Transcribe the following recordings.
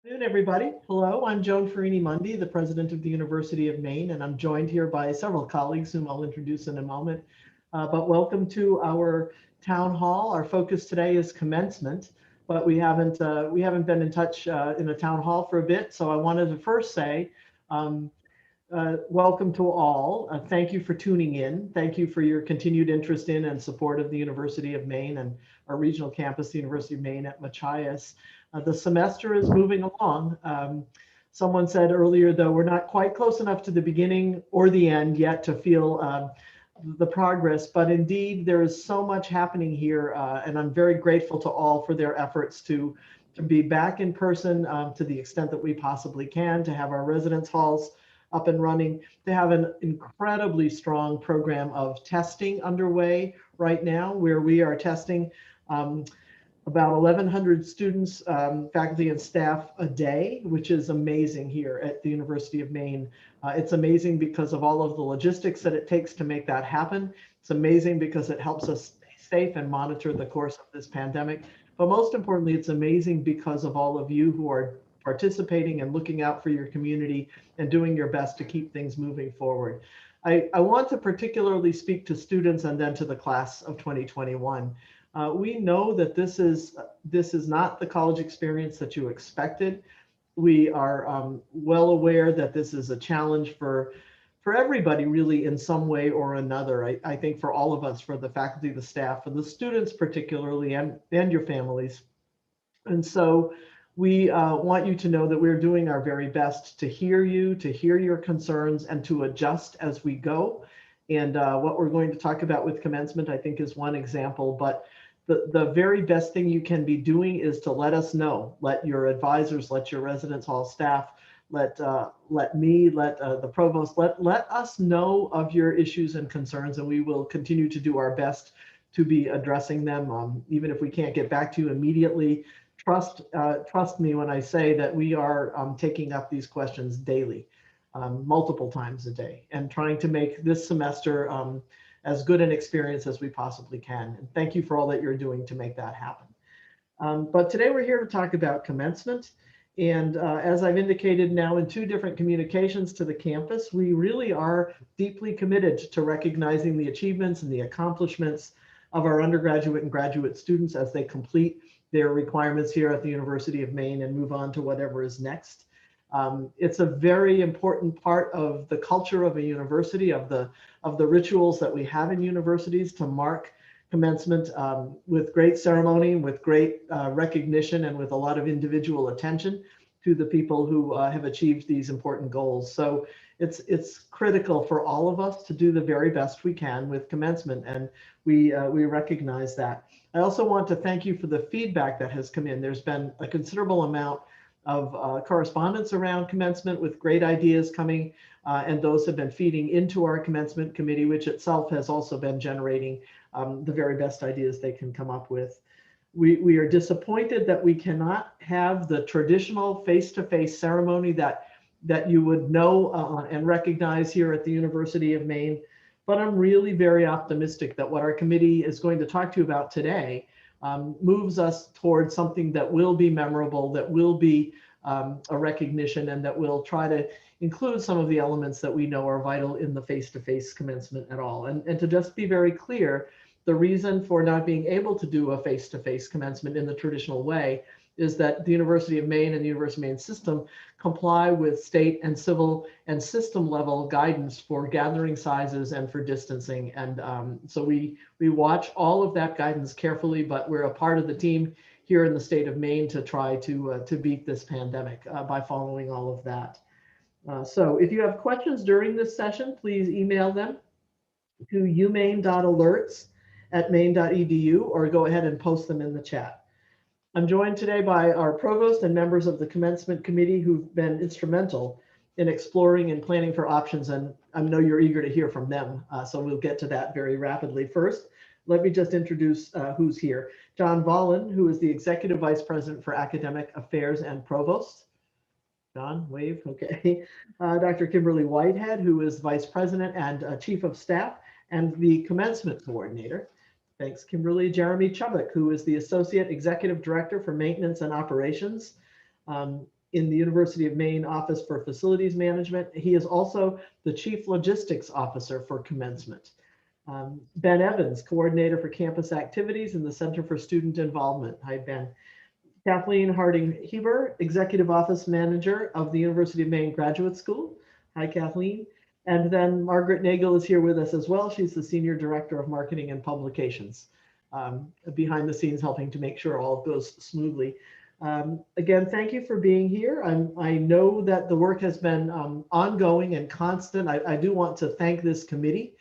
Good afternoon, everybody. Hello, I'm Joan Farini-Mundy, the president of the University of Maine, and I'm joined here by several colleagues whom I'll introduce in a moment. But welcome to our town hall. Our focus today is commencement, but we haven't been in touch in a town hall for a bit. So I wanted to first say um, welcome to all. Thank you for tuning in. Thank you for your continued interest in and support of the University of Maine and our regional campus, the University of Maine at Machias. The semester is moving along. Someone said earlier, though, we're not quite close enough to the beginning or the end yet to feel the progress, but indeed there is so much happening here, and I'm very grateful to all for their efforts to be back in person to the extent that we possibly can, to have our residence halls up and running, to have an incredibly strong program of testing underway right now, where we are testing about 1,100 students, faculty and staff a day, which is amazing here at the University of Maine. It's amazing because of all of the logistics that it takes to make that happen. It's amazing because it helps us stay safe and monitor the course of this pandemic. But most importantly, it's amazing because of all of you who are participating and looking out for your community and doing your best to keep things moving forward. I want to particularly speak to students and then to the class of 2021. We know that this is not the college experience that you expected. We are well aware that this is a challenge for everybody really in some way or another. I think for all of us, for the faculty, the staff, for the students particularly, and your families. And so we want you to know that we're doing our very best to hear you, to hear your concerns, and to adjust as we go. And what we're going to talk about with commencement, I think, is one example. But the very best thing you can be doing is to let us know. Let your advisors, let your residence hall staff, let me, let the provost, let us know of your issues and concerns, and we will continue to do our best to be addressing them. Even if we can't get back to you immediately, trust me when I say that we are taking up these questions daily, multiple times a day, and trying to make this semester as good an experience as we possibly can. And thank you for all that you're doing to make that happen. But today we're here to talk about commencement. And as I've indicated now in two different communications to the campus, we really are deeply committed to recognizing the achievements and the accomplishments of our undergraduate and graduate students as they complete their requirements here at the University of Maine and move on to whatever is next. It's a very important part of the culture of a university, of the rituals that we have in universities to mark commencement with great ceremony, with great recognition, and with a lot of individual attention to the people who have achieved these important goals. So it's critical for all of us to do the very best we can with commencement, and we recognize that. I also want to thank you for the feedback that has come in. There's been a considerable amount of correspondence around commencement with great ideas coming, and those have been feeding into our commencement committee, which itself has also been generating the very best ideas they can come up with. We are disappointed that we cannot have the traditional face-to-face ceremony that you would know and recognize here at the University of Maine. But I'm really very optimistic that what our committee is going to talk to you about today moves us towards something that will be memorable, that will be a recognition, and that will try to include some of the elements that we know are vital in the face-to-face commencement at all. And to just be very clear, the reason for not being able to do a face-to-face commencement in the traditional way is that the University of Maine and the University of Maine system comply with state and civil and system level guidance for gathering sizes and for distancing. And so we watch all of that guidance carefully, but we're a part of the team here in the state of Maine to try to beat this pandemic by following all of that. So if you have questions during this session, please email them to umaine.alerts@maine.edu or go ahead and post them in the chat. I'm joined today by our provost and members of the commencement committee who've been instrumental in exploring and planning for options, and I know you're eager to hear from them, so we'll get to that very rapidly. First, let me just introduce who's here. John Vollen, who is the Executive Vice President for Academic Affairs and Provost. John, wave, okay. Dr. Kimberly Whitehead, who is Vice President and Chief of Staff and the Commencement Coordinator. Thanks, Kimberly. Jeremy Chubbuck, who is the Associate Executive Director for Maintenance and Operations. in the University of Maine Office for Facilities Management. He is also the Chief Logistics Officer for Commencement. Ben Evans, Coordinator for Campus Activities in the Center for Student Involvement. Hi, Ben. Kathleen Harding-Heber, Executive Office Manager of the University of Maine Graduate School. Hi, Kathleen. And then Margaret Nagel is here with us as well. She's the Senior Director of Marketing and Publications, behind the scenes helping to make sure all goes smoothly. Again, thank you for being here. I know that the work has been ongoing and constant. I do want to thank this committee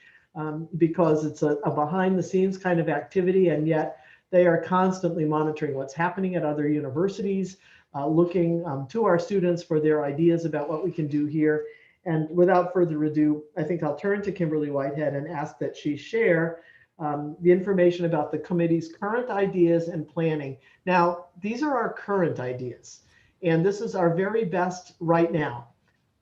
because it's a behind the scenes kind of activity, and yet they are constantly monitoring what's happening at other universities, looking to our students for their ideas about what we can do here. And without further ado, I think I'll turn to Kimberly Whitehead and ask that she share the information about the committee's current ideas and planning. Now, these are our current ideas, and this is our very best right now.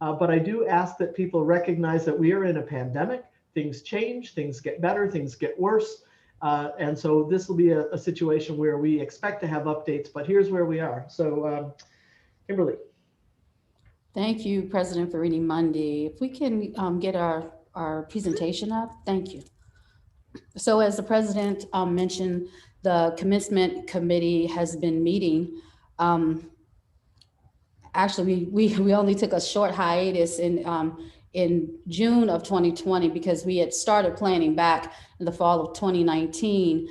But I do ask that people recognize that we are in a pandemic. Things change, things get better, things get worse. And so this will be a situation where we expect to have updates, but here's where we are. So Kimberly. Thank you, President Farini-Mundy. If we can get our presentation up, thank you. So as the President mentioned, the Commencement Committee has been meeting. Actually, we only took a short hiatus in June of 2020 because we had started planning back in the fall of 2019.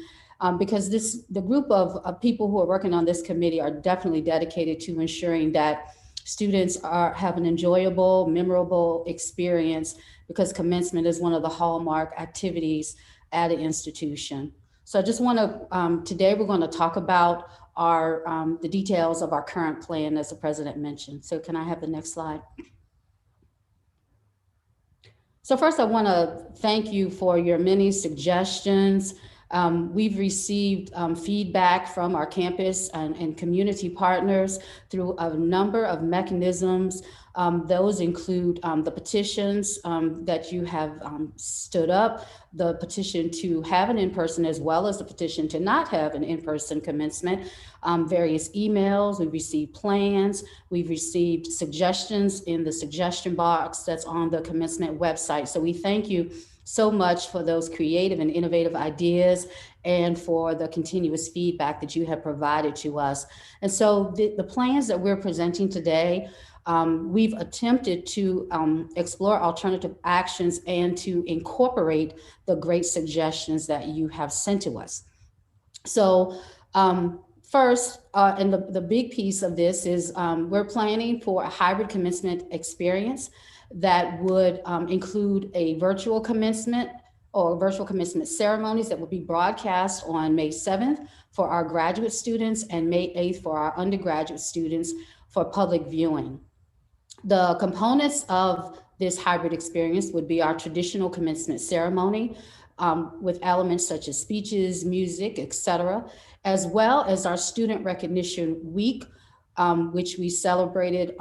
Because the group of people who are working on this committee are definitely dedicated to ensuring that students have an enjoyable, memorable experience, because commencement is one of the hallmark activities at an institution. So I just want to, today we're going to talk about the details of our current plan, as the President mentioned. So can I have the next slide? So first I want to thank you for your many suggestions. We've received feedback from our campus and community partners through a number of mechanisms. Those include the petitions that you have stood up, the petition to have an in-person, as well as the petition to not have an in-person commencement, various emails, we've received plans, we've received suggestions in the suggestion box that's on the commencement website. So we thank you so much for those creative and innovative ideas and for the continuous feedback that you have provided to us. And so the plans that we're presenting today, we've attempted to explore alternative actions and to incorporate the great suggestions that you have sent to us. So first, and the big piece of this is we're planning for a hybrid commencement experience that would include a virtual commencement or virtual commencement ceremonies that will be broadcast on May 7th for our graduate students and May 8th for our undergraduate students for public viewing. The components of this hybrid experience would be our traditional commencement ceremony with elements such as speeches, music, etc., as well as our Student Recognition Week, which we celebrated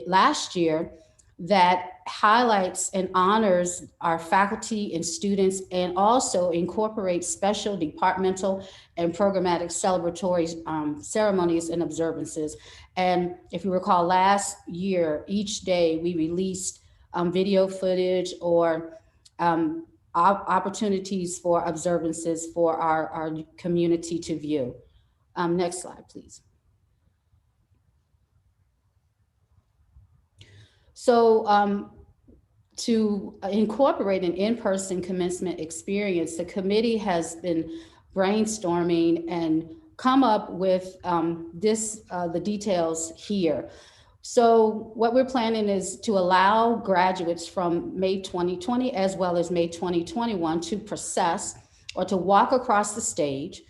last year, that highlights and honors our faculty and students and also incorporates special departmental and programmatic celebratory ceremonies and observances. And if you recall, last year, each day we released video footage or opportunities for observances for our community to view. Next slide, please. So to incorporate an in-person commencement experience, the committee has been brainstorming and come up with the details here. So what we're planning is to allow graduates from May 2020 as well as May 2021 to process or to walk across the stage,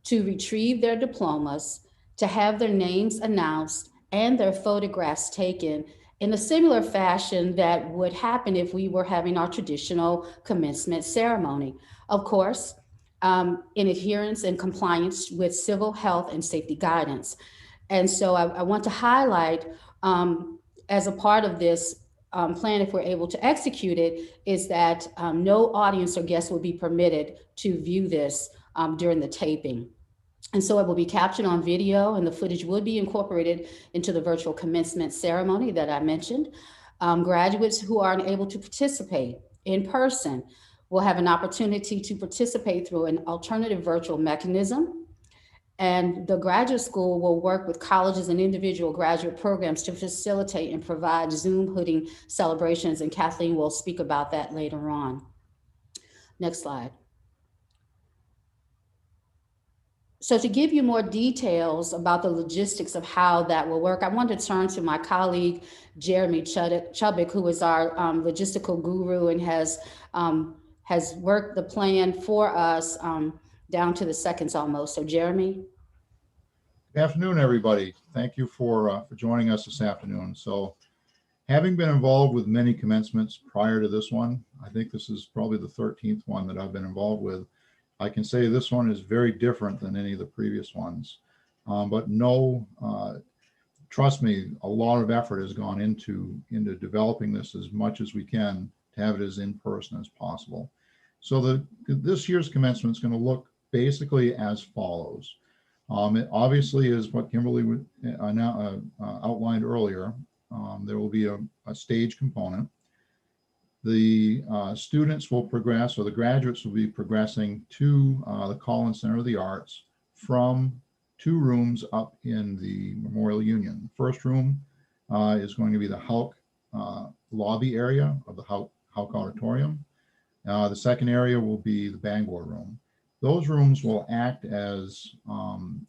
to retrieve their diplomas, to have their names announced and their photographs taken in a similar fashion that would happen if we were having our traditional commencement ceremony. Of course, in adherence and compliance with civil health and safety guidance. And so I want to highlight as a part of this plan, if we're able to execute it, is that no audience or guests will be permitted to view this during the taping. And so it will be captured on video, and the footage would be incorporated into the virtual commencement ceremony that I mentioned. Graduates who are unable to participate in person will have an opportunity to participate through an alternative virtual mechanism. And the graduate school will work with colleges and individual graduate programs to facilitate and provide Zoom hooding celebrations. And Kathleen will speak about that later on. Next slide. So to give you more details about the logistics of how that will work, I want to turn to my colleague, Jeremy Chubbuck, who is our logistical guru and has worked the plan for us down to the seconds almost. So Jeremy. Good afternoon, everybody. Thank you for joining us this afternoon. So having been involved with many commencements prior to this one, I think this is probably the 13th one that I've been involved with. I can say this one is very different than any of the previous ones, but no, trust me, a lot of effort has gone into developing this as much as we can to have it as in person as possible. So this year's commencement is going to look basically as follows. It obviously is what Kimberly outlined earlier. There will be a stage component. The students will progress, or the graduates will be progressing to the Collins Center of the Arts from 2 rooms up in the Memorial Union. The first room is going to be the Houck lobby area of the Houck Auditorium. The second area will be the Bangor room. Those rooms will act as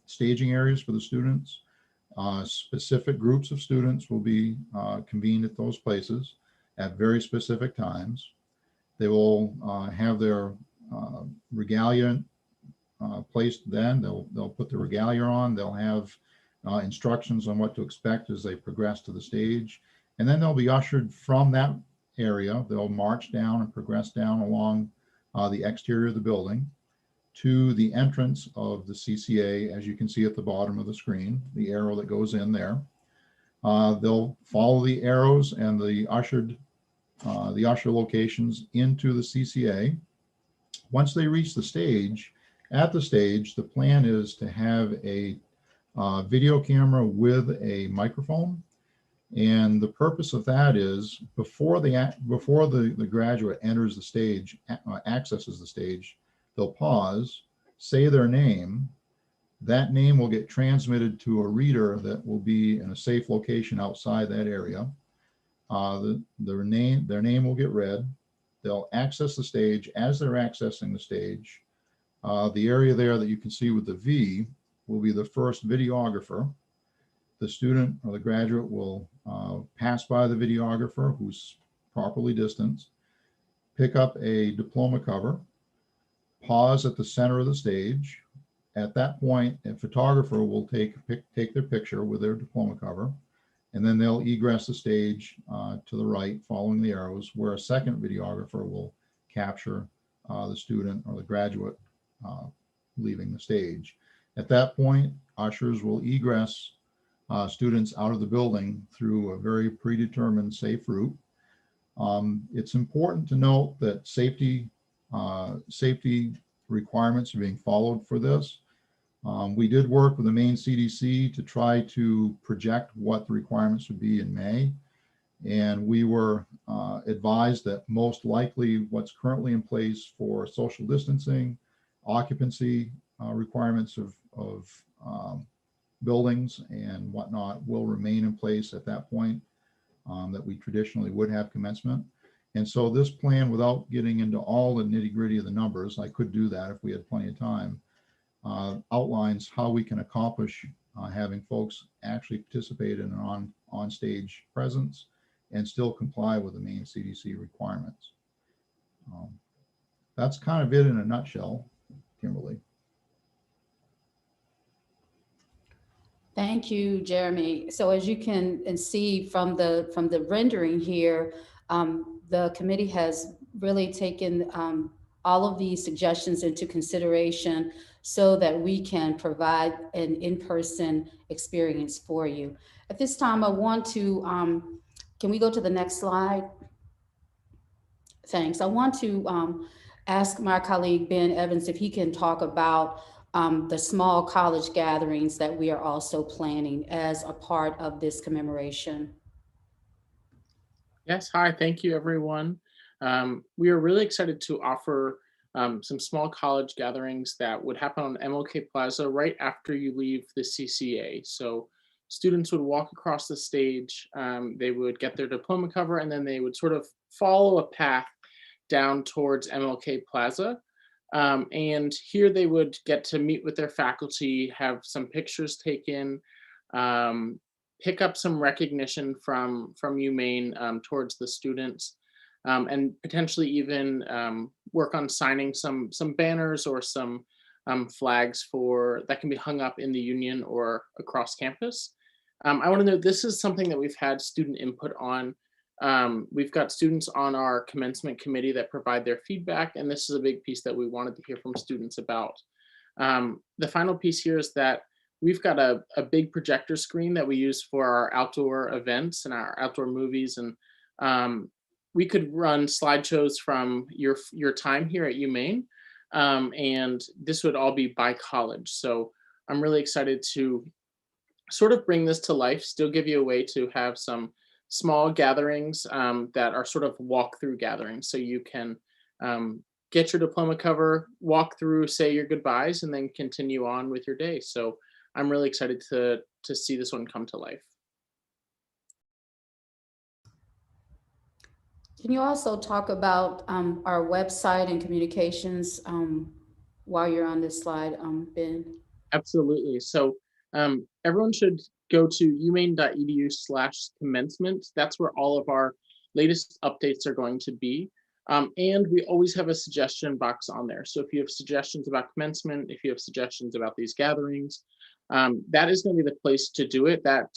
staging areas for the students. Specific groups of students will be convened at those places at very specific times. They will have their regalia placed then. They'll put the regalia on. They'll have instructions on what to expect as they progress to the stage. And then they'll be ushered from that area. They'll march down and progress down along the exterior of the building to the entrance of the CCA, as you can see at the bottom of the screen, the arrow that goes in there. They'll follow the arrows and the usher locations into the CCA. Once they reach the stage, the plan is to have a video camera with a microphone. And the purpose of that is before the graduate enters the stage, accesses the stage, they'll pause, say their name. That name will get transmitted to a reader that will be in a safe location outside that area. Their name will get read. They'll access the stage. As they're accessing the stage, the area there that you can see with the V will be the first videographer. The student or the graduate will pass by the videographer, who's properly distanced, pick up a diploma cover, pause at the center of the stage. At that point, a photographer will take their picture with their diploma cover, and then they'll egress the stage to the right, following the arrows, where a second videographer will capture the student or the graduate leaving the stage. At that point, ushers will egress students out of the building through a very predetermined safe route. It's important to note that safety requirements are being followed for this. We did work with the Maine CDC to try to project what the requirements would be in May. And we were advised that most likely what's currently in place for social distancing, occupancy requirements of buildings and whatnot will remain in place at that point, that we traditionally would have commencement. And so this plan, without getting into all the nitty gritty of the numbers, I could do that if we had plenty of time, outlines how we can accomplish having folks actually participate in an on-stage presence and still comply with the Maine CDC requirements. That's kind of it in a nutshell, Kimberly. Thank you, Jeremy. So as you can see from the rendering here, the committee has really taken all of these suggestions into consideration so that we can provide an in-person experience for you. At this time, I want to, can we go to the next slide? Thanks. I want to ask my colleague, Ben Evans, if he can talk about the small college gatherings that we are also planning as a part of this commemoration. Yes, hi, thank you, everyone. We are really excited to offer some small college gatherings that would happen on MLK Plaza right after you leave the CCA. So students would walk across the stage, they would get their diploma cover, and then they would sort of follow a path down towards MLK Plaza. And here they would get to meet with their faculty, have some pictures taken, um, pick up some recognition from UMaine towards the students, and potentially even work on signing some banners or some flags for that can be hung up in the union or across campus. I want to note this is something that we've had student input on. We've got students on our commencement committee that provide their feedback, and this is a big piece that we wanted to hear from students about. The final piece here is that we've got a big projector screen that we use for our outdoor events and our outdoor movies, and we could run slideshows from your time here at UMaine, and this would all be by college. So I'm really excited to sort of bring this to life, still give you a way to have some small gatherings that are sort of walk-through gatherings. So you can get your diploma cover, walk through, say your goodbyes, and then continue on with your day. So I'm really excited to see this one come to life. Can you also talk about our website and communications while you're on this slide, Ben? Absolutely. So everyone should go to umaine.edu/commencement. That's where all of our latest updates are going to be. And we always have a suggestion box on there. So if you have suggestions about commencement, if you have suggestions about these gatherings, that is going to be the place to do it. That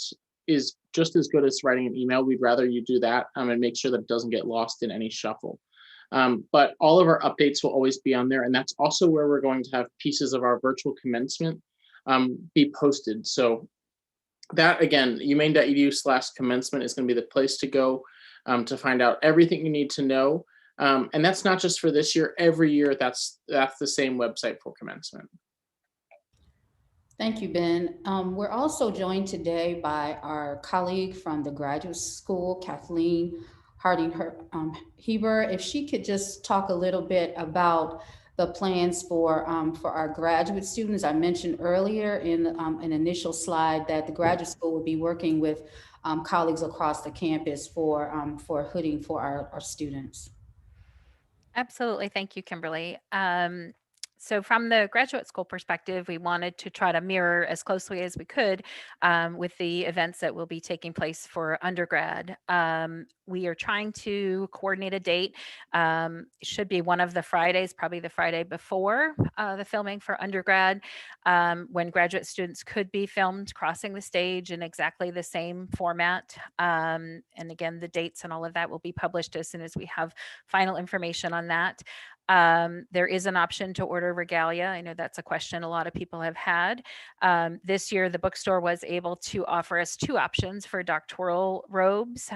is just as good as writing an email. We'd rather you do that and make sure that it doesn't get lost in any shuffle. But all of our updates will always be on there. And that's also where we're going to have pieces of our virtual commencement be posted. So that, again, umaine.edu/commencement is going to be the place to go to find out everything you need to know. And that's not just for this year. Every year, that's the same website for commencement. Thank you, Ben. We're also joined today by our colleague from the graduate school, Kathleen Harding-Heber. If she could just talk a little bit about the plans for our graduate students. I mentioned earlier in an initial slide that the graduate school will be working with colleagues across the campus for hooding for our students. Absolutely. Thank you, Kimberly. So from the graduate school perspective, we wanted to try to mirror as closely as we could with the events that will be taking place for undergrad. We are trying to coordinate a date. It should be one of the Fridays, probably the Friday before the filming for undergrad, when graduate students could be filmed crossing the stage in exactly the same format. And again, the dates and all of that will be published as soon as we have final information on that. There is an option to order regalia. I know that's a question a lot of people have had. This year, the bookstore was able to offer us two options for doctoral robes,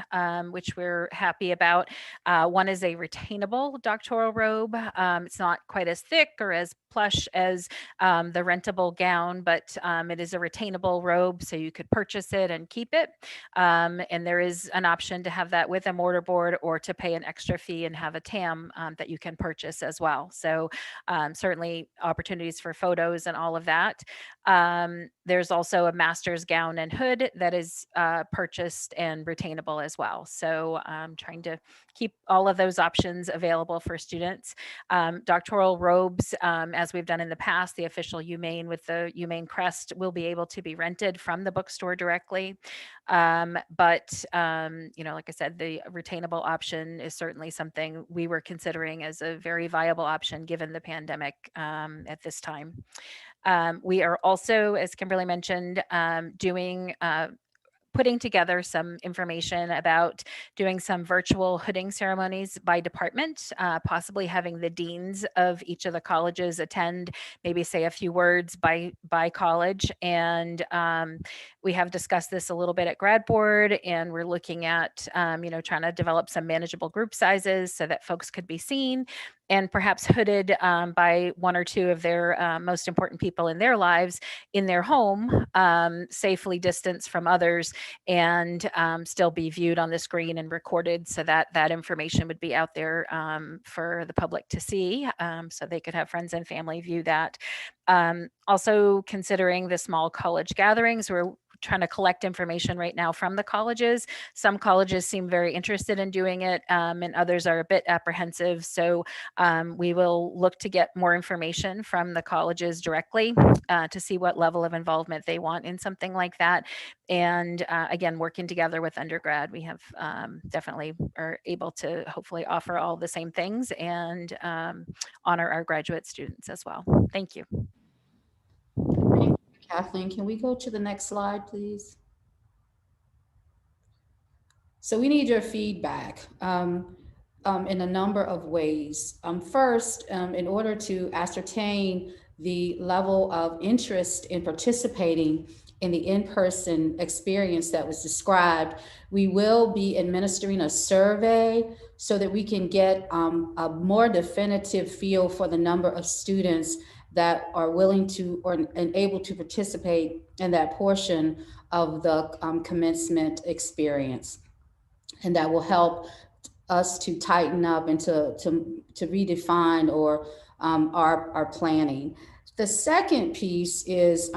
which we're happy about. One is a retainable doctoral robe. It's not quite as thick or as plush as the rentable gown, but it is a retainable robe, so you could purchase it and keep it. And there is an option to have that with a mortarboard or to pay an extra fee and have a tam that you can purchase as well. So certainly opportunities for photos and all of that. There's also a master's gown and hood that is purchased and retainable as well. So I'm trying to keep all of those options available for students. Doctoral robes, as we've done in the past, the official UMaine with the UMaine crest will be able to be rented from the bookstore directly. But like I said, the retainable option is certainly something we were considering as a very viable option given the pandemic at this time. We are also, as Kimberly mentioned, putting together some information about doing some virtual hooding ceremonies by department, possibly having the deans of each of the colleges attend, maybe say a few words by college. And we have discussed this a little bit at grad board, and we're looking at, trying to develop some manageable group sizes so that folks could be seen. and perhaps hooded by one or two of their most important people in their lives in their home, safely distanced from others, and still be viewed on the screen and recorded, so that that information would be out there for the public to see, so they could have friends and family view that. Also considering the small college gatherings, we're trying to collect information right now from the colleges. Some colleges seem very interested in doing it, and others are a bit apprehensive. So we will look to get more information from the colleges directly to see what level of involvement they want in something like that. And again, working together with undergrad, we have definitely are able to hopefully offer all the same things and honor our graduate students as well. Thank you. Kathleen, can we go to the next slide, please? So we need your feedback in a number of ways. First, in order to ascertain the level of interest in participating in the in-person experience that was described, we will be administering a survey so that we can get a more definitive feel for the number of students that are willing to and able to participate in that portion of the commencement experience. And that will help us to tighten up and to redefine or our planning. The second piece is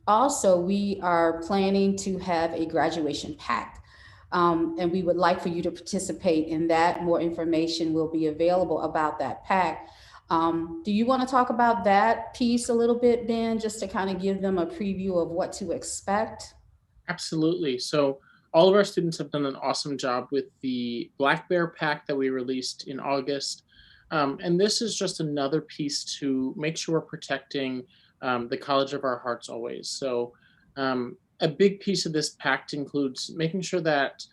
also we are planning to have a graduation pact. And we would like for you to participate in that. More information will be available about that pact. Do you want to talk about that piece a little bit, Ben, just to kind of give them a preview of what to expect? Absolutely. So all of our students have done an awesome job with the Black Bear Pack that we released in August. And this is just another piece to make sure we're protecting the college of our hearts always. So a big piece of this pact includes making sure that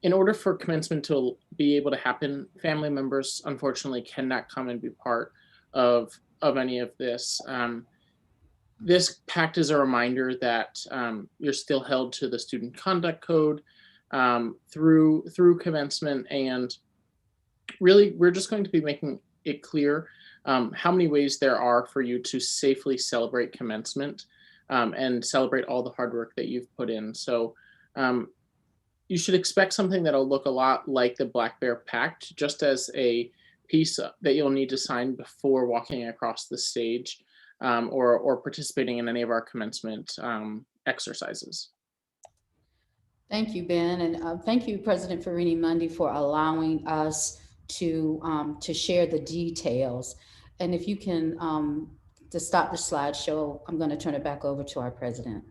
in order for commencement to be able to happen, family members unfortunately cannot come and be part of any of this. This pact is a reminder that you're still held to the student conduct code through commencement, and really we're just going to be making it clear how many ways there are for you to safely celebrate commencement and celebrate all the hard work that you've put in. So you should expect something that'll look a lot like the Black Bear Pact, just as a piece that you'll need to sign before walking across the stage or participating in any of our commencement exercises. Thank you, Ben, and thank you, President Farini-Mundy, for allowing us to share the details. And if you can, to stop the slideshow, I'm going to turn it back over to our president.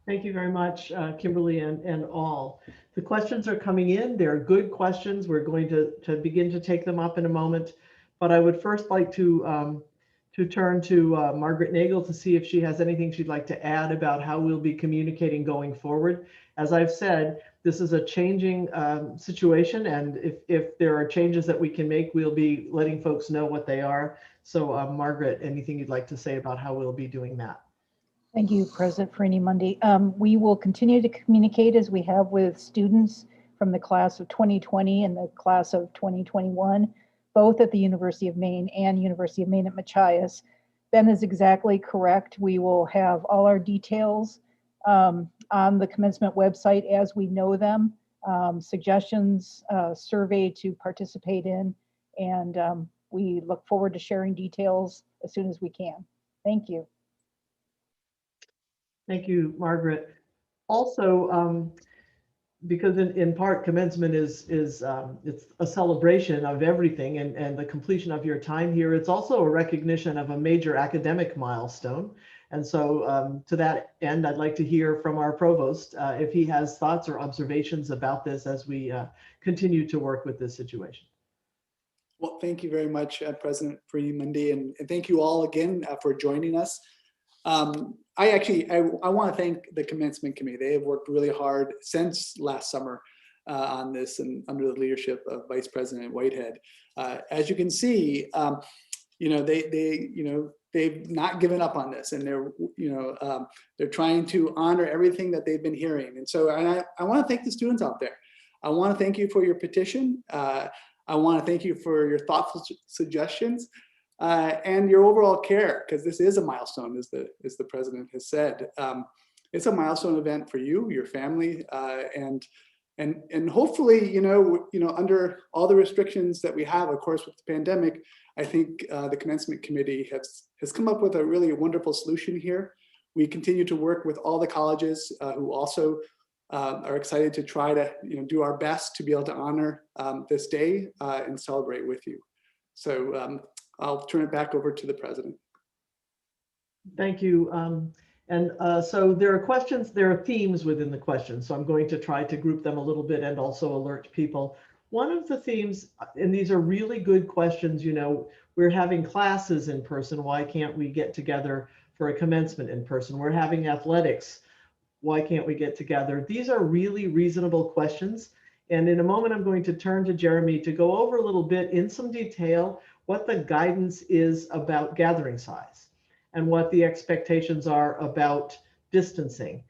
Thank you very much, Kimberly and all. The questions are coming in. They're good questions. We're going to begin to take them up in a moment. But I would first like to turn to Margaret Nagel to see if she has anything she'd like to add about how we'll be communicating going forward. As I've said, this is a changing situation, and if there are changes that we can make, we'll be letting folks know what they are. So Margaret, anything you'd like to say about how we'll be doing that? Thank you, President Farini-Mundy. We will continue to communicate as we have with students from the class of 2020 and the class of 2021, both at the University of Maine and University of Maine at Machias. Ben is exactly correct. We will have all our details on the commencement website as we know them, suggestions, survey to participate in, and we look forward to sharing details as soon as we can. Thank you. Thank you, Margaret. Also, because in part commencement is it's a celebration of everything and the completion of your time here, it's also a recognition of a major academic milestone. And so to that end, I'd like to hear from our provost if he has thoughts or observations about this as we continue to work with this situation. Well, thank you very much, President Farini-Mundy, and thank you all again for joining us. I want to thank the commencement committee. They have worked really hard since last summer on this, and under the leadership of Vice President Whitehead. As you can see, they've not given up on this, and they're trying to honor everything that they've been hearing. And so I want to thank the students out there. I want to thank you for your petition. I want to thank you for your thoughtful suggestions and your overall care, because this is a milestone, as the president has said. It's a milestone event for you, your family, and hopefully, under all the restrictions that we have, of course, with the pandemic, I think the commencement committee has come up with a really wonderful solution here. We continue to work with all the colleges who also are excited to try to do our best to be able to honor this day and celebrate with you. So I'll turn it back over to the president. Thank you. So there are questions, there are themes within the questions. So I'm going to try to group them a little bit and also alert people. One of the themes, and these are really good questions, we're having classes in person. Why can't we get together for a commencement in person? We're having athletics. Why can't we get together? These are really reasonable questions. And in a moment, I'm going to turn to Jeremy to go over a little bit in some detail what the guidance is about gathering size and what the expectations are about distancing.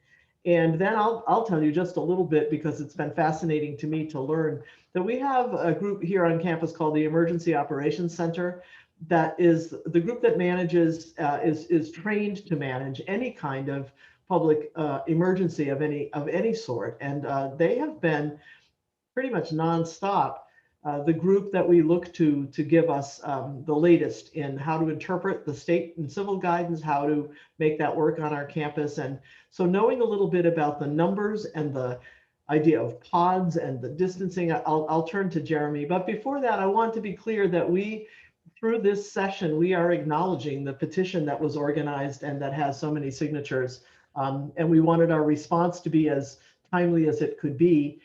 And then I'll tell you just a little bit, because it's been fascinating to me to learn that we have a group here on campus called the Emergency Operations Center. That is the group that manages, is trained to manage any kind of public emergency of any sort. And they have been pretty much nonstop the group that we look to give us the latest in how to interpret the state and civil guidance, how to make that work on our campus. And so knowing a little bit about the numbers and the idea of pods and the distancing, I'll turn to Jeremy. But before that, I want to be clear that through this session, we are acknowledging the petition that was organized and that has so many signatures. And we wanted our response to be as timely as it could be.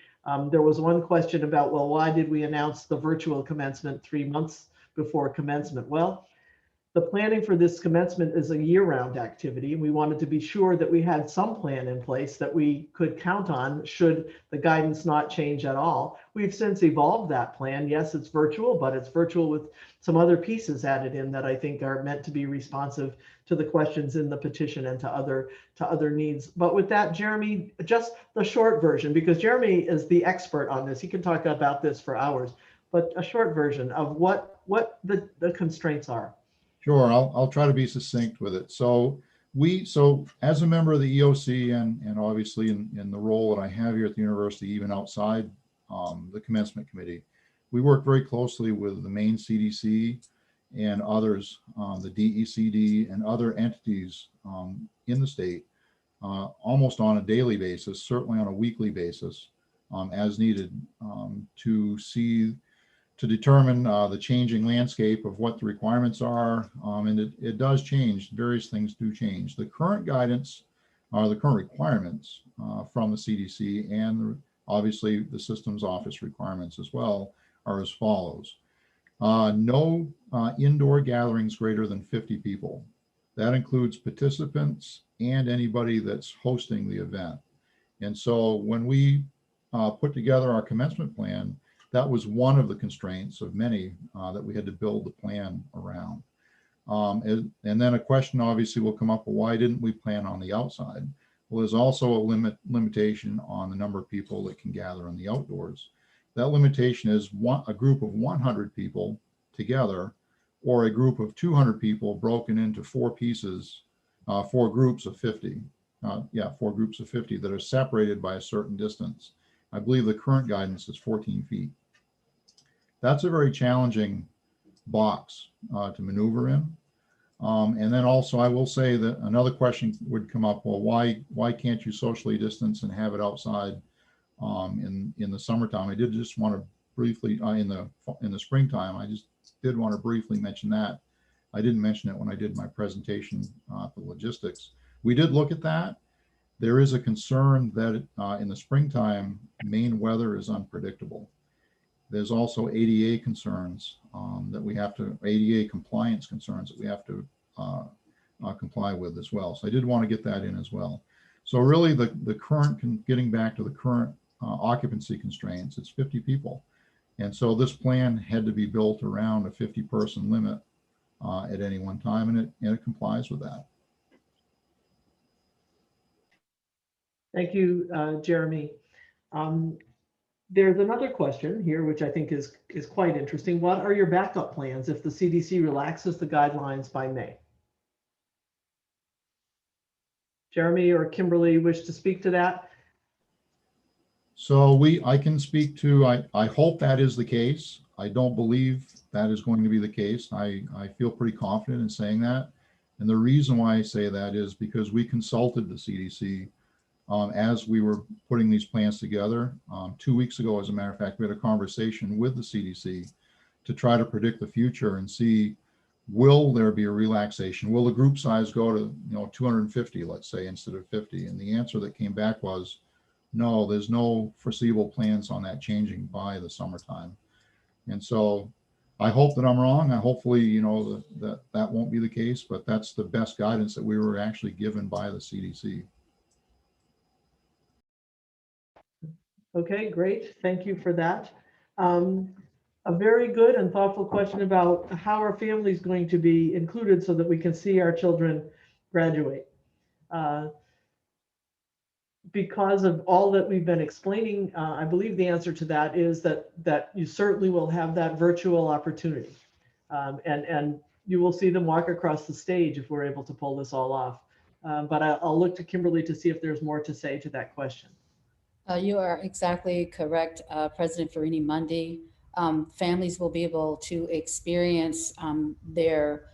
There was one question about, well, why did we announce the virtual commencement 3 months before commencement? Well, the planning for this commencement is a year-round activity, and we wanted to be sure that we had some plan in place that we could count on should the guidance not change at all. We've since evolved that plan. Yes, it's virtual, but it's virtual with some other pieces added in that I think are meant to be responsive to the questions in the petition and to other needs. But with that, Jeremy, just the short version, because Jeremy is the expert on this. He can talk about this for hours, but a short version of what the constraints are. Sure, I'll try to be succinct with it. So as a member of the EOC and obviously in the role that I have here at the university, even outside the commencement committee, we work very closely with the Maine CDC and others, the DECD and other entities in the state, almost on a daily basis, certainly on a weekly basis, as needed, to determine the changing landscape of what the requirements are. And it does change, various things do change. The current guidance, the current requirements from the CDC and obviously the systems office requirements as well are as follows. No indoor gatherings greater than 50 people. That includes participants and anybody that's hosting the event. And so when we put together our commencement plan, that was one of the constraints of many that we had to build the plan around. And then a question obviously will come up, well, why didn't we plan on the outside? Well, there's also a limitation on the number of people that can gather in the outdoors. That limitation is a group of 100 people together, or a group of 200 people broken into 4 pieces, 4 groups of 50. 4 groups of 50 that are separated by a certain distance. I believe the current guidance is 14 feet. That's a very challenging box to maneuver in. And then also I will say that another question would come up, well, why can't you socially distance and have it outside in the summertime? I did just want to briefly, in the springtime, I just did want to briefly mention that. I didn't mention it when I did my presentation for logistics. We did look at that. There is a concern that in the springtime, Maine weather is unpredictable. There's also ADA concerns that we have to, ADA compliance concerns that we have to comply with as well. So I did want to get that in as well. So really the current, getting back to the current occupancy constraints, it's 50 people. And so this plan had to be built around a 50-person limit at any one time, and it complies with that. Thank you, Jeremy. There's another question here, which I think is quite interesting. What are your backup plans if the CDC relaxes the guidelines by May? Jeremy or Kimberly wish to speak to that? So I can speak to, I hope that is the case. I don't believe that is going to be the case. I feel pretty confident in saying that. And the reason why I say that is because we consulted the CDC as we were putting these plans together. 2 weeks ago, as a matter of fact, we had a conversation with the CDC to try to predict the future and see, will there be a relaxation? Will the group size go to 250, let's say, instead of 50? And the answer that came back was, no, there's no foreseeable plans on that changing by the summertime. And so I hope that I'm wrong. Hopefully, that won't be the case, but that's the best guidance that we were actually given by the CDC. Okay, great. Thank you for that. A very good and thoughtful question about how are families going to be included so that we can see our children graduate. Because of all that we've been explaining, I believe the answer to that is that you certainly will have that virtual opportunity. And you will see them walk across the stage if we're able to pull this all off. But I'll look to Kimberly to see if there's more to say to that question. You are exactly correct, President Farini-Mundy. Families will be able to experience their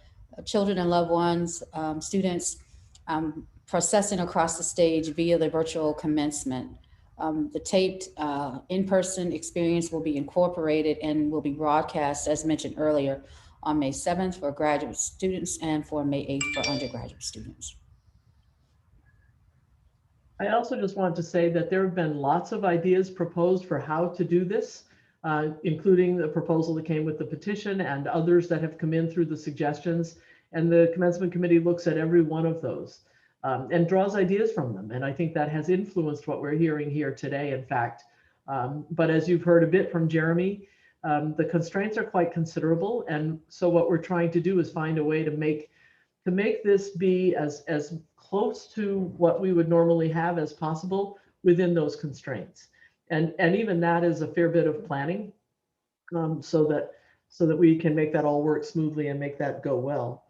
children and loved ones, students, processing across the stage via the virtual commencement. The taped in-person experience will be incorporated and will be broadcast, as mentioned earlier, on May 7th for graduate students and for May 8th for undergraduate students. I also just want to say that there have been lots of ideas proposed for how to do this, including the proposal that came with the petition and others that have come in through the suggestions. And the commencement committee looks at every one of those and draws ideas from them. And I think that has influenced what we're hearing here today, in fact. But as you've heard a bit from Jeremy, the constraints are quite considerable. And so what we're trying to do is find a way to make this be as close to what we would normally have as possible within those constraints. And even that is a fair bit of planning so that we can make that all work smoothly and make that go well.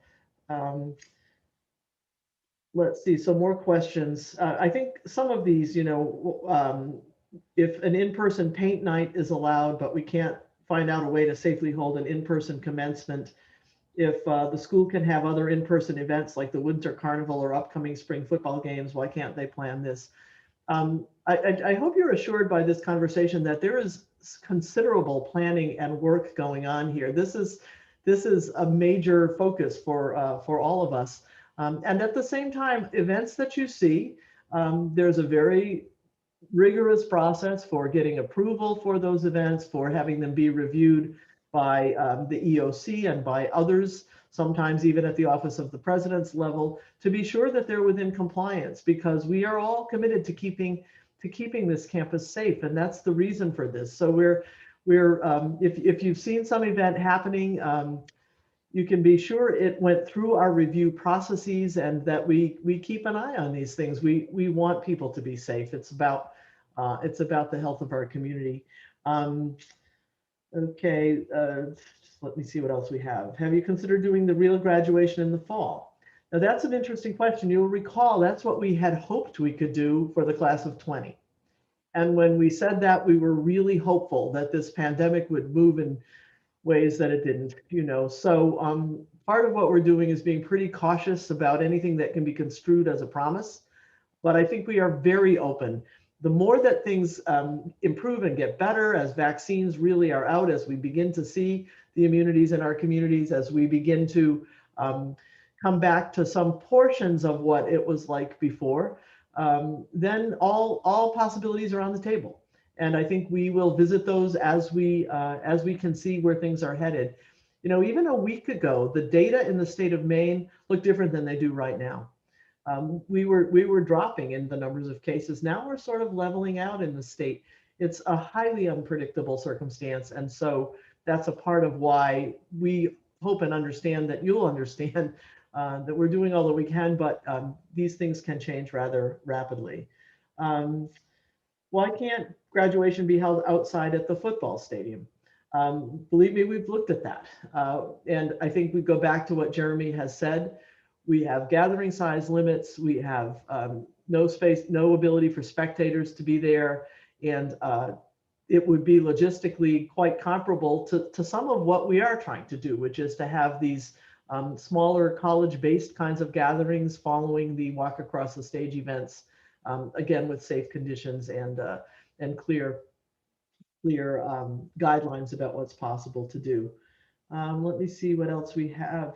Let's see, so more questions. I think some of these, if an in-person paint night is allowed, but we can't find out a way to safely hold an in-person commencement, if the school can have other in-person events like the Winter Carnival or upcoming spring football games, why can't they plan this? I hope you're assured by this conversation that there is considerable planning and work going on here. This is a major focus for all of us. And at the same time, events that you see, there's a very rigorous process for getting approval for those events, for having them be reviewed by the EOC and by others, sometimes even at the Office of the President's level, to be sure that they're within compliance, because we are all committed to keeping this campus safe, and that's the reason for this. So if you've seen some event happening, you can be sure it went through our review processes and that we keep an eye on these things. We want people to be safe. It's about the health of our community. Okay, just let me see what else we have. Have you considered doing the real graduation in the fall? Now that's an interesting question. You'll recall that's what we had hoped we could do for the class of 20. And when we said that, we were really hopeful that this pandemic would move in ways that it didn't, So part of what we're doing is being pretty cautious about anything that can be construed as a promise. But I think we are very open. The more that things improve and get better as vaccines really are out, as we begin to see the immunities in our communities, as we begin to come back to some portions of what it was like before, then all possibilities are on the table. And I think we will visit those as we can see where things are headed. Even a week ago, the data in the state of Maine look different than they do right now. We were dropping in the numbers of cases. Now we're sort of leveling out in the state. It's a highly unpredictable circumstance. And so that's a part of why we hope and understand that you'll understand that we're doing all that we can, but these things can change rather rapidly. why can't graduation be held outside at the football stadium? Believe me, we've looked at that. And I think we go back to what Jeremy has said. We have gathering size limits. We have no space, no ability for spectators to be there. And it would be logistically quite comparable to some of what we are trying to do, which is to have these smaller college-based kinds of gatherings following the walk across the stage events, again, with safe conditions and clear guidelines about what's possible to do. Let me see what else we have.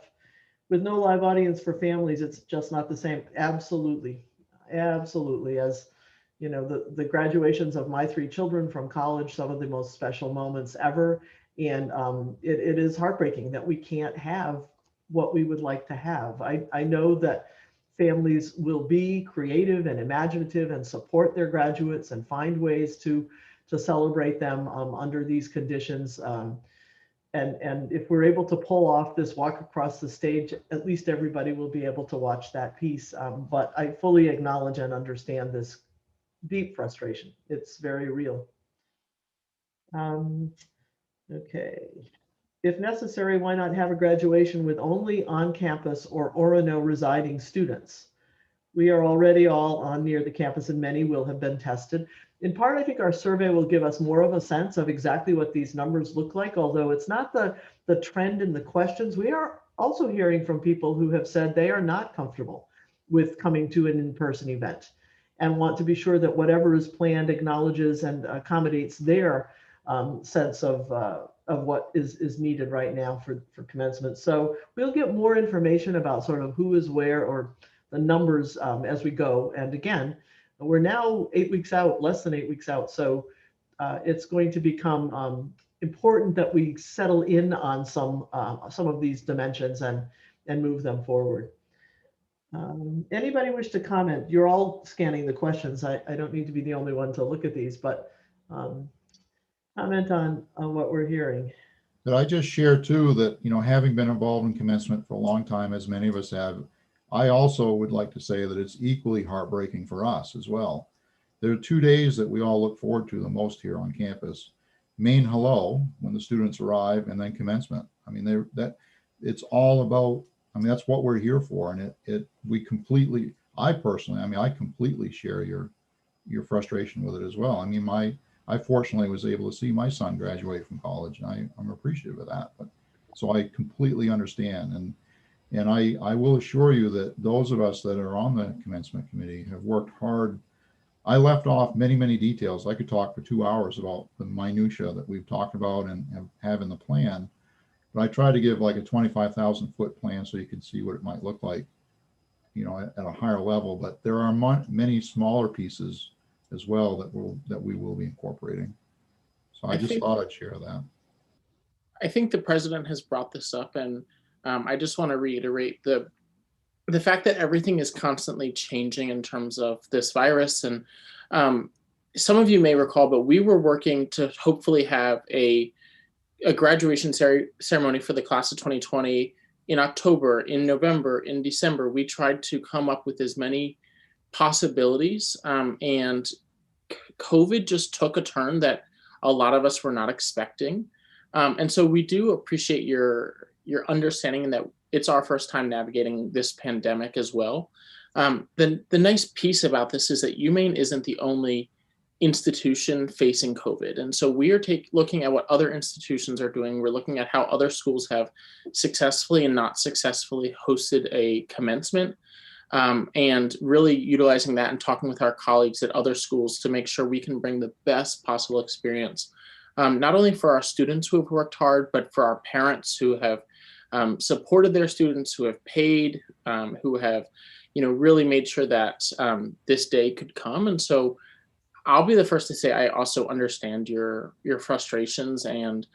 With no live audience for families, it's just not the same. Absolutely. Absolutely. As you know, the graduations of my 3 children from college, some of the most special moments ever. And it is heartbreaking that we can't have what we would like to have. I know that families will be creative and imaginative and support their graduates and find ways to celebrate them under these conditions. And if we're able to pull off this walk across the stage, at least everybody will be able to watch that piece. But I fully acknowledge and understand this deep frustration. It's very real. Okay. If necessary, why not have a graduation with only on-campus or Orono residing students? We are already all on near the campus and many will have been tested. In part, I think our survey will give us more of a sense of exactly what these numbers look like, although it's not the trend in the questions. We are also hearing from people who have said they are not comfortable with coming to an in-person event and want to be sure that whatever is planned acknowledges and accommodates their sense of what is needed right now for commencement. So we'll get more information about sort of who is where or the numbers as we go. And again, we're now 8 weeks out, less than 8 weeks out. So it's going to become important that we settle in on some of these dimensions and move them forward. Anybody wish to comment? You're all scanning the questions. I don't need to be the only one to look at these, but comment on what we're hearing. Could I just share too that, you know, having been involved in commencement for a long time, as many of us have, I also would like to say that it's equally heartbreaking for us as well. There are 2 days that we all look forward to the most here on campus. Main hello, when the students arrive, and then commencement. I mean, it's all about, I mean, that's what we're here for. And we completely, I personally, I mean, I completely share your frustration with it as well. I mean, I fortunately was able to see my son graduate from college, and I'm appreciative of that. But so I completely understand. And I will assure you that those of us that are on the commencement committee have worked hard. I left off many, many details. I could talk for 2 hours about the minutia that we've talked about and have in the plan. But I try to give like a 25,000 foot plan so you can see what it might look like, you know, at a higher level. But there are many smaller pieces as well that we will be incorporating. So I just thought I'd share that. I think the president has brought this up, and I just want to reiterate the fact that everything is constantly changing in terms of this virus. And some of you may recall, but we were working to hopefully have a graduation ceremony for the class of 2020 in October, in November, in December. We tried to come up with as many possibilities, and COVID just took a turn that a lot of us were not expecting. And so we do appreciate your understanding in that it's our first time navigating this pandemic as well. The nice piece about this is that UMaine isn't the only institution facing COVID. And so we are looking at what other institutions are doing. We're looking at how other schools have successfully and not successfully hosted a commencement, and really utilizing that and talking with our colleagues at other schools to make sure we can bring the best possible experience, not only for our students who have worked hard, but for our parents who have supported their students, who have paid, who have, you know, really made sure that this day could come. And so I'll be the first to say I also understand your frustrations and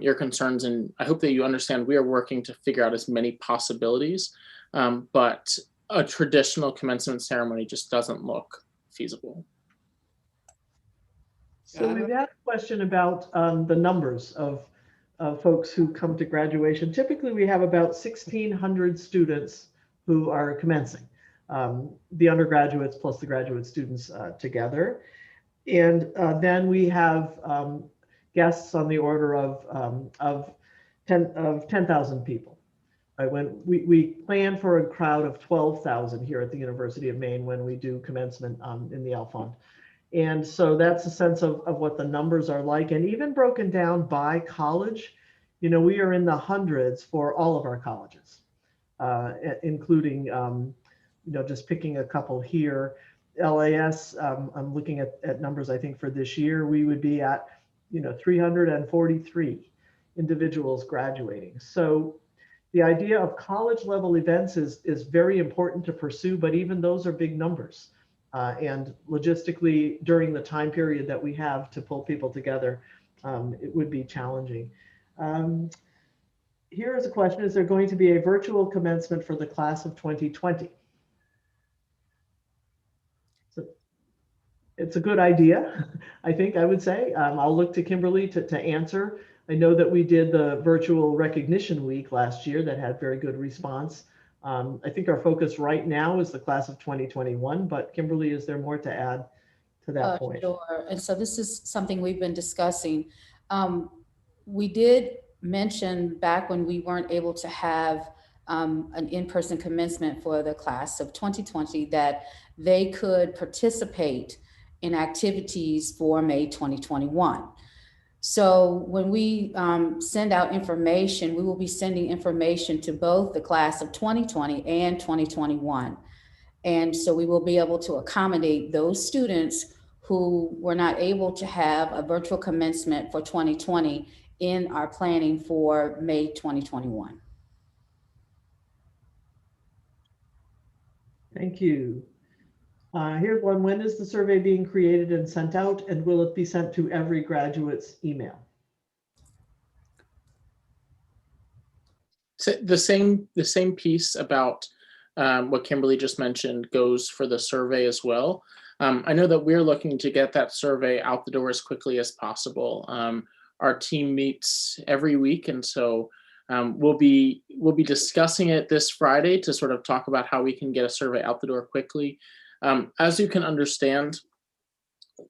your concerns, and I hope that you understand we are working to figure out as many possibilities, but a traditional commencement ceremony just doesn't look feasible. So we've had a question about the numbers of folks who come to graduation. Typically, we have about 1,600 students who are commencing, the undergraduates plus the graduate students together. And then we have guests on the order of 10,000 people. Right? When we plan for a crowd of 12,000 here at the University of Maine when we do commencement in the Alfond. And so that's a sense of what the numbers are like. And even broken down by college, you know, we are in the hundreds for all of our colleges, including, you know, just picking a couple here. LAS, I'm looking at numbers, I think for this year, we would be at, you know, 343 individuals graduating. So the idea of college level events is very important to pursue, but even those are big numbers. And logistically, during the time period that we have to pull people together, it would be challenging. Here is a question: is there going to be a virtual commencement for the class of 2020? So it's a good idea, I think I would say. I'll look to Kimberly to answer. I know that we did the virtual recognition week last year that had very good response. I think our focus right now is the class of 2021, but Kimberly, is there more to add to that point? Sure. And so this is something we've been discussing. We did mention back when we weren't able to have an in-person commencement for the class of 2020 that they could participate in activities for May 2021. So when we send out information, we will be sending information to both the class of 2020 and 2021. And so we will be able to accommodate those students who were not able to have a virtual commencement for 2020 in our planning for May 2021. Thank you. Here's one: when is the survey being created and sent out, and will it be sent to every graduate's email? So the same piece about what Kimberly just mentioned goes for the survey as well. I know that we're looking to get that survey out the door as quickly as possible. Our team meets every week, and so we'll be discussing it this Friday to sort of talk about how we can get a survey out the door quickly. As you can understand,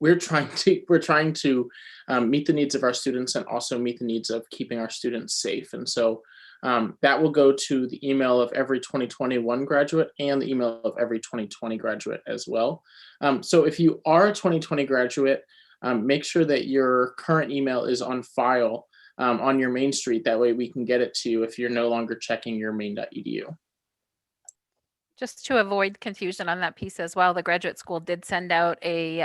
we're trying to meet the needs of our students and also meet the needs of keeping our students safe. And so that will go to the email of every 2021 graduate and the email of every 2020 graduate as well. So if you are a 2020 graduate, make sure that your current email is on file on your Main Street. That way we can get it to you if you're no longer checking your main.edu. Just to avoid confusion on that piece as well, the graduate school did send out a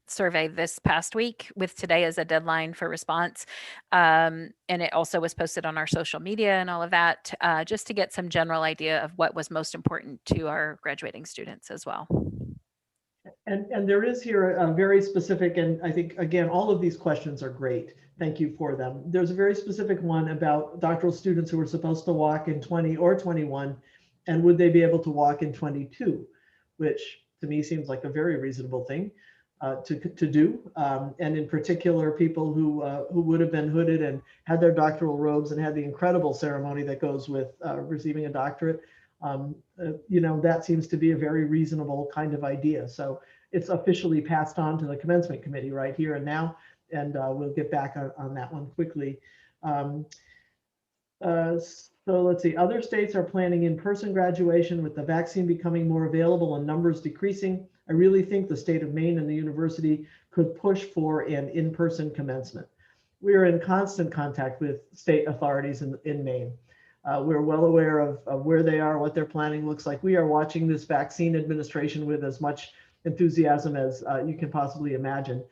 survey this past week with today as a deadline for response. And it also was posted on our social media and all of that, just to get some general idea of what was most important to our graduating students as well. And there is here a very specific, and I think, again, all of these questions are great. Thank you for them. There's a very specific one about doctoral students who were supposed to walk in 20 or 21, and would they be able to walk in 22, which to me seems like a very reasonable thing to do. And in particular, people who would have been hooded and had their doctoral robes and had the incredible ceremony that goes with receiving a doctorate. You know, that seems to be a very reasonable kind of idea. So it's officially passed on to the commencement committee right here and now, and we'll get back on that one quickly. So let's see, other states are planning in-person graduation with the vaccine becoming more available and numbers decreasing. I really think the state of Maine and the university could push for an in-person commencement. We are in constant contact with state authorities in Maine. We're well aware of where they are, what their planning looks like. We are watching this vaccine administration with as much enthusiasm as you can possibly imagine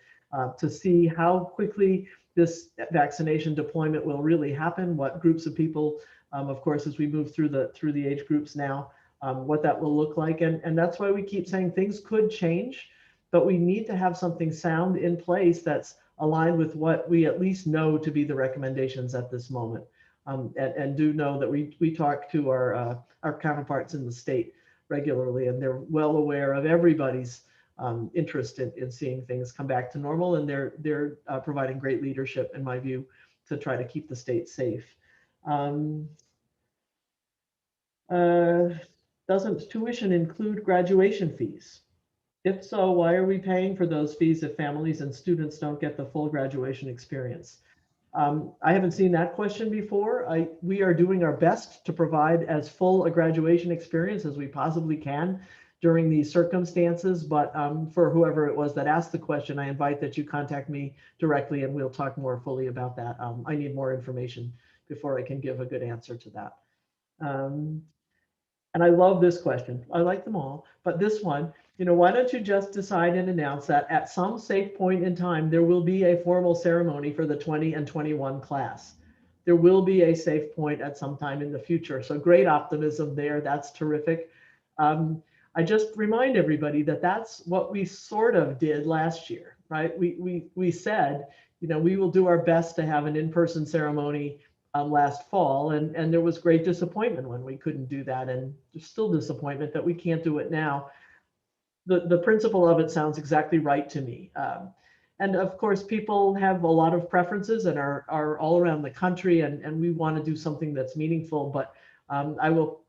to see how quickly this vaccination deployment will really happen, what groups of people, of course, as we move through the age groups now, what that will look like. And that's why we keep saying things could change, but we need to have something sound in place that's aligned with what we at least know to be the recommendations at this moment. And do know that we talk to our counterparts in the state regularly, and they're well aware of everybody's interest in seeing things come back to normal, and they're providing great leadership, in my view, to try to keep the state safe. Doesn't tuition include graduation fees? If so, why are we paying for those fees if families and students don't get the full graduation experience? I haven't seen that question before. We are doing our best to provide as full a graduation experience as we possibly can during these circumstances, but for whoever it was that asked the question, I invite that you contact me directly and we'll talk more fully about that. I need more information before I can give a good answer to that. And I love this question. I like them all, but this one, why don't you just decide and announce that at some safe point in time, there will be a formal ceremony for the 20 and 21 class. There will be a safe point at some time in the future. So great optimism there. That's terrific. I just remind everybody that that's what we sort of did last year, right? We said, we will do our best to have an in-person ceremony last fall, and there was great disappointment when we couldn't do that, and there's still disappointment that we can't do it now. The principle of it sounds exactly right to me. And of course, people have a lot of preferences and are all around the country, and we want to do something that's meaningful. But I will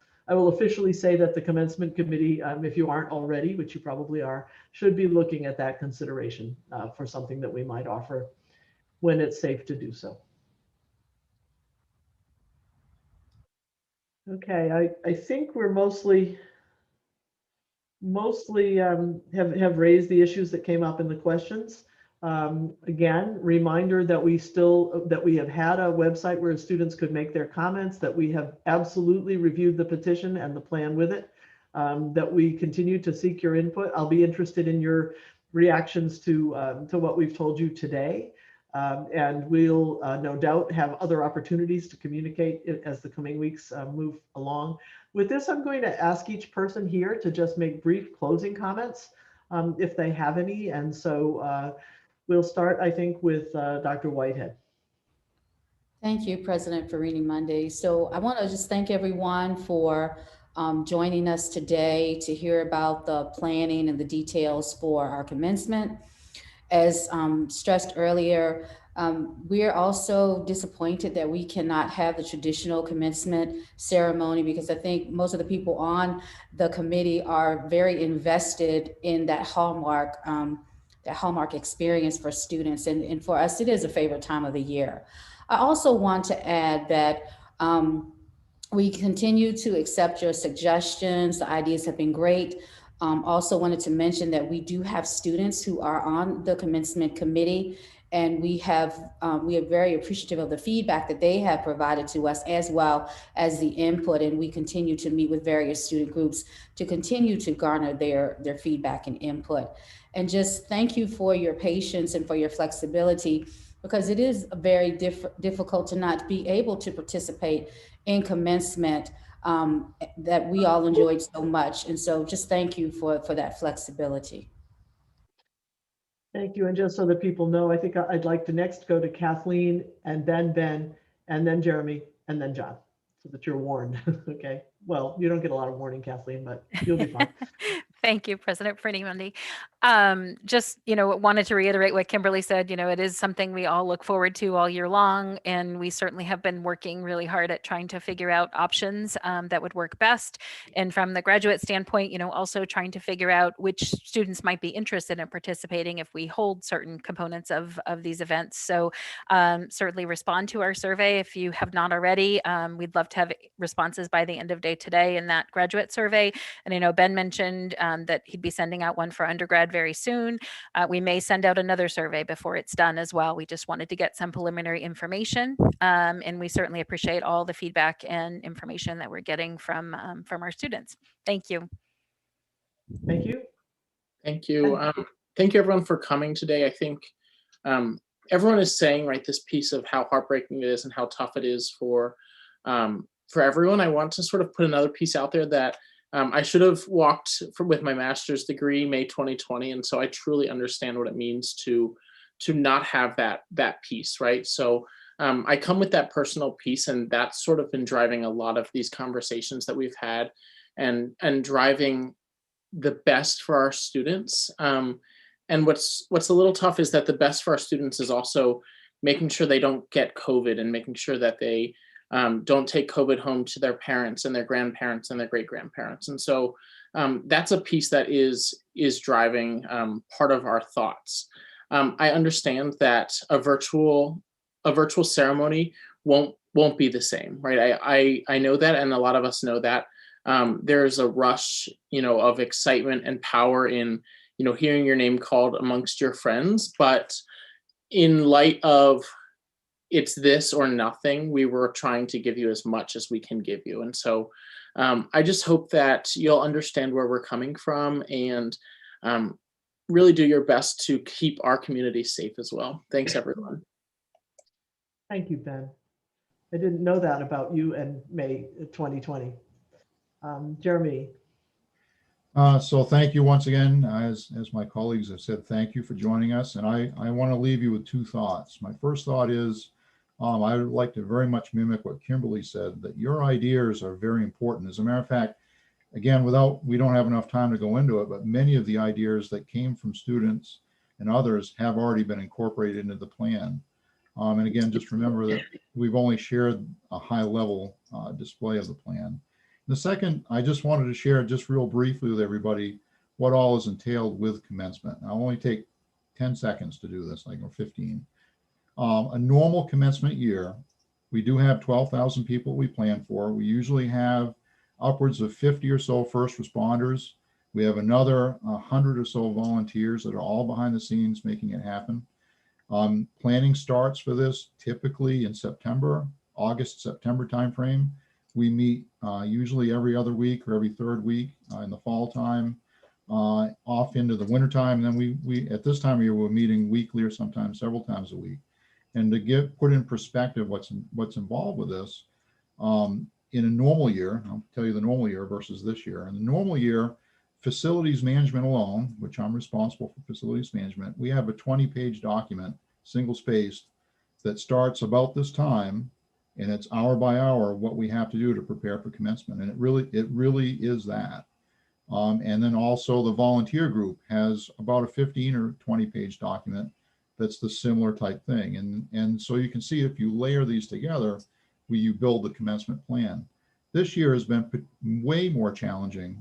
officially say that the commencement committee, if you aren't already, which you probably are, should be looking at that consideration for something that we might offer when it's safe to do so. Okay, I think we're mostly have raised the issues that came up in the questions. Again, reminder that we have had a website where students could make their comments, that we have absolutely reviewed the petition and the plan with it, that we continue to seek your input. I'll be interested in your reactions to what we've told you today. And we'll no doubt have other opportunities to communicate as the coming weeks move along. With this, I'm going to ask each person here to just make brief closing comments if they have any. And so we'll start, I think, with Dr. Whitehead. Thank you, President Farini-Mundy. So I want to just thank everyone for joining us today to hear about the planning and the details for our commencement. As stressed earlier, we are also disappointed that we cannot have the traditional commencement ceremony, because I think most of the people on the committee are very invested in that hallmark experience for students. And for us, it is a favorite time of the year. I also want to add that we continue to accept your suggestions. The ideas have been great. Also wanted to mention that we do have students who are on the commencement committee, and we are very appreciative of the feedback that they have provided to us, as well as the input. And we continue to meet with various student groups to continue to garner their feedback and input. And just thank you for your patience and for your flexibility, because it is very difficult to not be able to participate in commencement that we all enjoyed so much. And so just thank you for that flexibility. Thank you. And just so that people know, I think I'd like to next go to Kathleen, and then Ben, and then Jeremy, and then John, so that you're warned. Okay. Well, you don't get a lot of warning, Kathleen, but you'll be fine. Thank you, President Farini-Mundy. Just, wanted to reiterate what Kimberly said. It is something we all look forward to all year long, and we certainly have been working really hard at trying to figure out options that would work best. And from the graduate standpoint, also trying to figure out which students might be interested in participating if we hold certain components of these events. So certainly respond to our survey if you have not already. We'd love to have responses by the end of day today in that graduate survey. And I know Ben mentioned that he'd be sending out one for undergrad very soon. We may send out another survey before it's done as well. We just wanted to get some preliminary information, and we certainly appreciate all the feedback and information that we're getting from our students. Thank you. Thank you. Thank you. Thank you, everyone, for coming today. I think everyone is saying, right, this piece of how heartbreaking it is and how tough it is for everyone. I want to sort of put another piece out there that I should have walked with my master's degree May 2020, and so I truly understand what it means to not have that piece, right? So I come with that personal piece, and that's sort of been driving a lot of these conversations that we've had, and driving the best for our students. And what's a little tough is that the best for our students is also making sure they don't get COVID, and making sure that they don't take COVID home to their parents and their grandparents and their great grandparents. And so that's a piece that is driving part of our thoughts. I understand that a virtual ceremony won't be the same, right? I know that, and a lot of us know that. There's a rush, of excitement and power in, hearing your name called amongst your friends. But in light of it's this or nothing, we were trying to give you as much as we can give you. And so I just hope that you'll understand where we're coming from and really do your best to keep our community safe as well. Thanks, everyone. Thank you, Ben. I didn't know that about you and May 2020. Jeremy. So thank you once again. As my colleagues have said, thank you for joining us. And I want to leave you with two thoughts. My first thought is, I would like to very much mimic what Kimberly said, that your ideas are very important. As a matter of fact, again, we don't have enough time to go into it, but many of the ideas that came from students and others have already been incorporated into the plan. And again, just remember that we've only shared a high level display of the plan. The second, I just wanted to share just real briefly with everybody what all is entailed with commencement. I'll only take 10 seconds to do this, like, or 15. A normal commencement year, we do have 12,000 people we plan for. We usually have upwards of 50 or so first responders. We have another 100 or so volunteers that are all behind the scenes making it happen. Planning starts for this typically in September, August, September timeframe. We meet usually every other week or every third week in the fall time, off into the winter time. And then we at this time of year, we're meeting weekly or sometimes several times a week. And to put in perspective what's involved with this, in a normal year, I'll tell you the normal year versus this year. In the normal year, facilities management alone, which I'm responsible for facilities management, we have a 20-page document, single spaced, that starts about this time, and it's hour by hour what we have to do to prepare for commencement. And it really is that. And then also the volunteer group has about a 15 or 20-page document that's the similar type thing. And so you can see, if you layer these together, you build the commencement plan. This year has been way more challenging,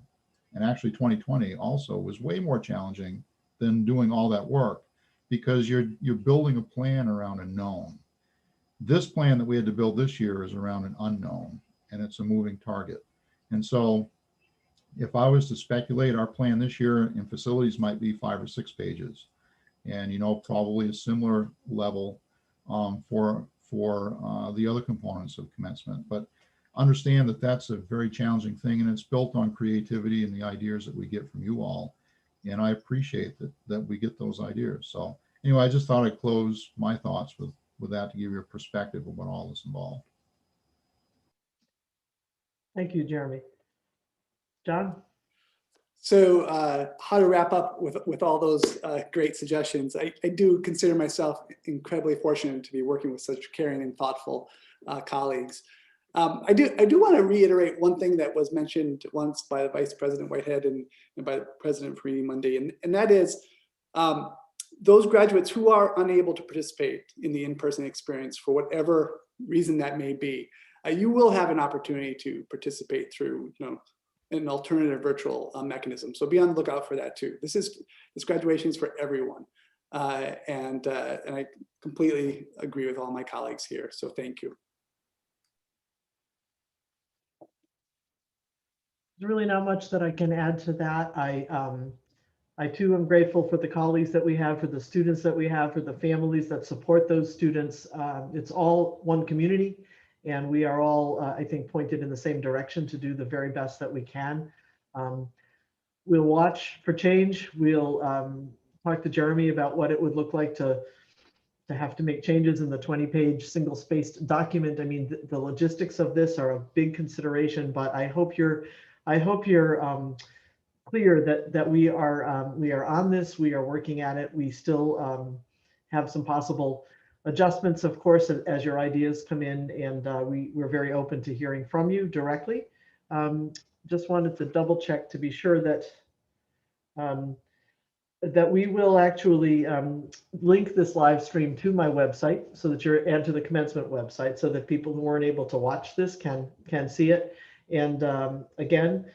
and actually 2020 also was way more challenging than doing all that work, because you're building a plan around a known. This plan that we had to build this year is around an unknown, and it's a moving target. And so if I was to speculate, our plan this year in facilities might be 5 or 6 pages, and probably a similar level for the other components of commencement. But understand that that's a very challenging thing, and it's built on creativity and the ideas that we get from you all. And I appreciate that we get those ideas. So anyway, I just thought I'd close my thoughts with that to give you a perspective of what all is involved. Thank you, Jeremy. John? So how to wrap up with all those great suggestions. I do consider myself incredibly fortunate to be working with such caring and thoughtful colleagues. I do want to reiterate one thing that was mentioned once by the Vice President Whitehead and by President Perini Monday, and that is those graduates who are unable to participate in the in-person experience for whatever reason that may be, you will have an opportunity to participate through an alternative virtual mechanism. So be on the lookout for that too. This graduation is for everyone. And I completely agree with all my colleagues here. So thank you. There's really not much that I can add to that. I too am grateful for the colleagues that we have, for the students that we have, for the families that support those students. It's all one community, and we are all, I think, pointed in the same direction to do the very best that we can. We'll watch for change. We'll talk to Jeremy about what it would look like to have to make changes in the 20-page single-spaced document. I mean, the logistics of this are a big consideration, but I hope you're clear that we are on this. We are working at it. We still have some possible adjustments, of course, as your ideas come in, and we're very open to hearing from you directly. Just wanted to double check to be sure that that we will actually link this live stream to my website, so that and to the commencement website, so that people who weren't able to watch this can see it. And again,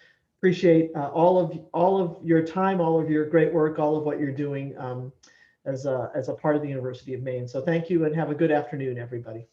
appreciate all of your time, all of your great work, all of what you're doing as a part of the University of Maine. So thank you and have a good afternoon, everybody.